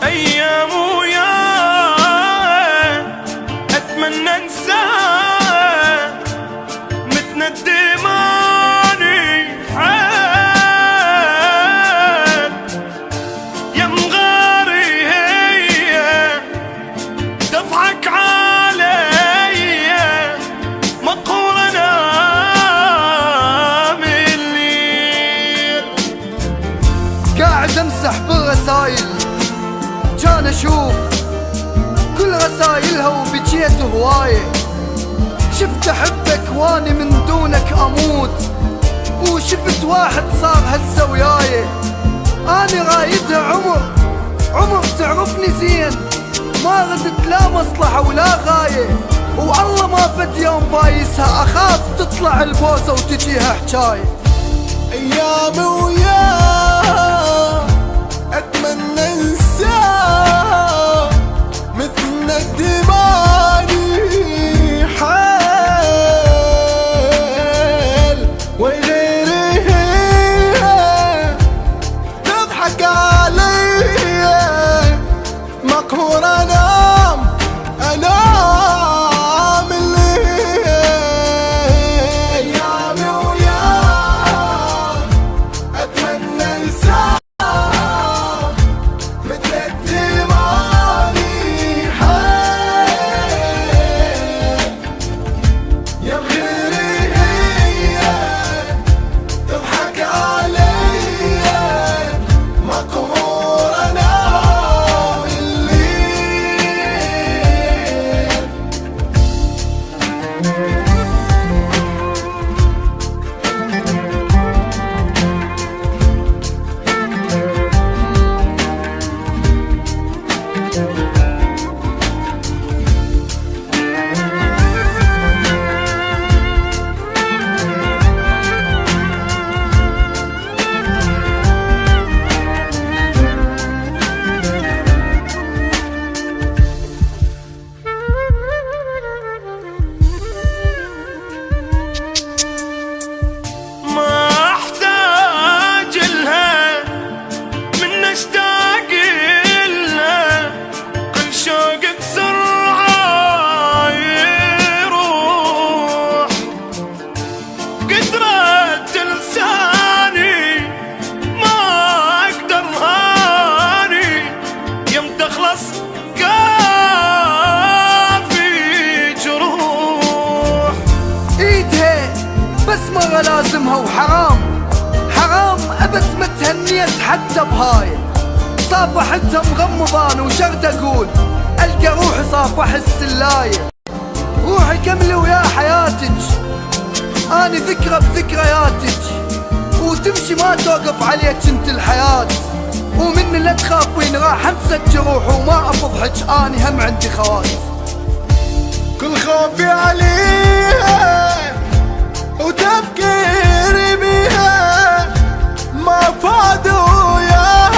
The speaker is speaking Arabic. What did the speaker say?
أيام وياه أتمنى أنساه متندم أني حال يا مغاري هي تضحك علي مقهور أنا من الليل قاعد أمسح بالرسايل كان اشوف كل رسايلها وبجيت هوايه. شفت احبك واني من دونك اموت، وشفت واحد صار هسه وياي. اني رايدها عمر تعرفني زين، ما ردت لا مصلحه ولا غايه، والله ما فد يوم بايسها اخاف تطلع البوسه وتجيها حجايه. ايام وياه اتمنى انساه متندم أني حال وغيري هي تضحك علي مقهور انام من الليل. ايامي وياه اتمنى انساه مرة لازمها وحرام ابد ما تهنيت حتى بهاي. صافحتها مغمضان وشرد اقول القى روحي صافح السلاية. روحي كملي ويا حياتك، اني ذكرى بذكرياتك، وتمشي ما توقف عليك انت الحياة. ومني لا تخافين راح انسى الجروح وما افضحك، اني هم عندي خواتي. كل خوفي عليها وتفكيري بيها ما فاد وياها